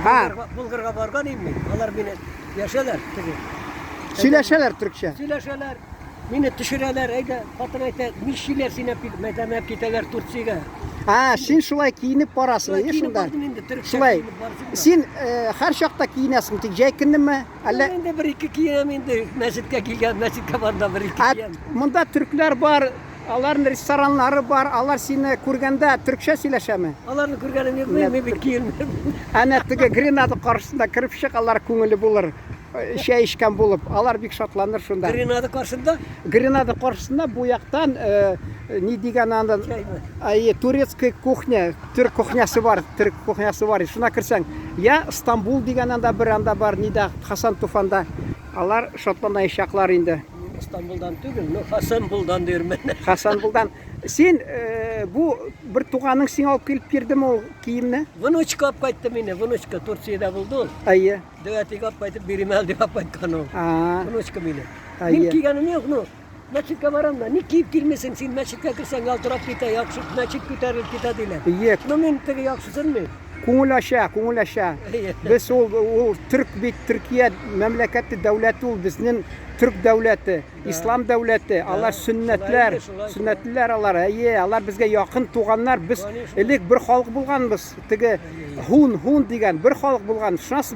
Ha. Bulgar'a bargan inmi. Alar beni yaşarlar. Söyleşeler Türkçe. Söyleşerler. Beni düşürerler. Eyde patron eyde mişiler sinep metemep giteler Tursiga. Ha, sen şulay kiyinip barasın, ya şundan. Şulay. Sen her şakta kiyinesin, tek jeykindin mi? Alla. Ben de bir iki kiyem indi. Mescidke kilgen, mescidke barda bir iki kiyem. Bunda Türkler var, onların restoranları var, onlar seni kurganda Türkçe söyleşe mi? Alarını kurganım yok, ben bir kiyem. Ana tıgı Grenada karşısında kırıp şık, onlar köngülü bulur. Şey işken bulup, onlar bir şatlanır şunda. Grenada karşısında? Grenada karşısında bu yaktan ne diyen andan Turetski kuchnya, Türk kuchnyası var, Türk kuchnyası var. Şuna kırsan, ya İstanbul diyen anda bir anda var, ne de Hasan Tufan'da. Onlar şatlandan işaklar indi. İstanbul'dan tügül, Hasanbul'dan diyorum ben. Hasanbul'dan. Sen bu bir tuğanın sen alıp gelip girdi mi o kiyimini? Vunuçka ap kayttım yine, Vunuçka Tursiye'de buldu. Ayı. Döveti ap kayttım, birim elde ap kaytkan o. Vunuçka yine. Ayı. Nim kiyanım yok no. Meçitka varam da, ne kiyip girmesin sen meçitka kırsan altırap gita, yakşık meçik küterir kita dile. İyi. No min tege yakşısın mı? Ko'ngil aşağı. Biz o Türk bir Türkiye memleketi devleti ol, bizning Türk devleti, İslam devleti, Allah sünnetliler Allah, Allah bizge yakın tuğanlar, biz ilik bir halk bulganбыз, tege hun degan bir halk bulgan. Şunası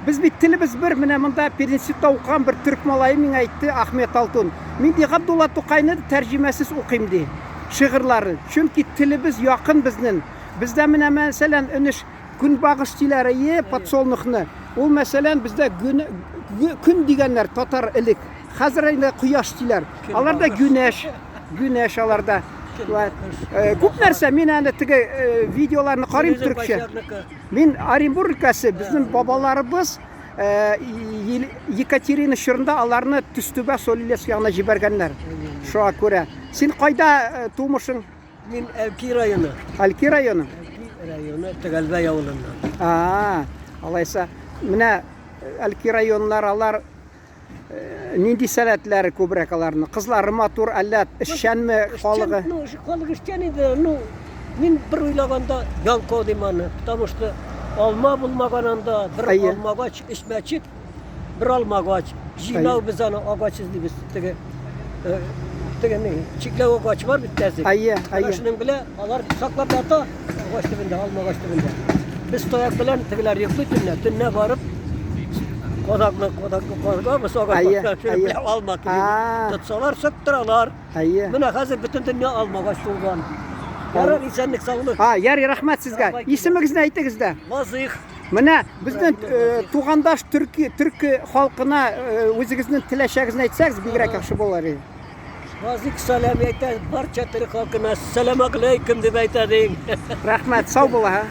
biz bir tilimiz bir, mine mında prinsipte okuyan bir Türk malayı min aytdı Ahmet Altun. Min de Abdullah Toqay'ны tercümesiz okuyayım di. Şiirleri. Çünkü tilimiz yakın bizning. Bizde mine mesela önüş gün bağışçıları ye patsolnuqni. O mesela bizde gün deganlar Tatar ilik. Hazır ile quyoshchilar. Alarda güneş alarda. Ko'p narsa men ana tege videolarni qarayım Türkçe. Men Orenburg ülkesi bizim babalarımız Yekaterina şırında alarını Tüstübe Soliles yanına jibergenler. Şoğa göre. Sen qayda tuğmuşsun? Min Elki rayonu. Elki rayonu. Rayonu Tegalbe yolundan. Alaysa mine Elki rayonlar alar nindi sanatları köbrek alarını. Kızlar matur allat işen mi kalığı? Kalığı işen idi. Min bir uylaganda yanko dimanı. Потому что alma bulmagananda bir alma ağaç içmeçit, bir alma ağaç. Jinav biz ana ağaç izliyiz. Tege ne? Çikle ağaç var bir tezi. Ayı. Şunun bile alar saklap yata ağaç dibinde, alma ağaç dibinde. Biz toyak bilen tegeler yıklı tünne varıp kodaklı biz ağaç başlar. Alma tünne. Tutsalar söktüralar. Buna hazır bütün dünya alma ağaç bulgan. Yarar insanlık sağlık. Yar rahmat sizge. İsminiz ne aytdınız da? Vazih. Mine bizden tuğandaş Türk halkına özünüzün tileşeğinizi aytsanız bigrak yaxşı bolar. Vazih selam aytadi barcha Türk halkına. Assalomu alaykum deb aytadi. Rahmat, sağ bo'la.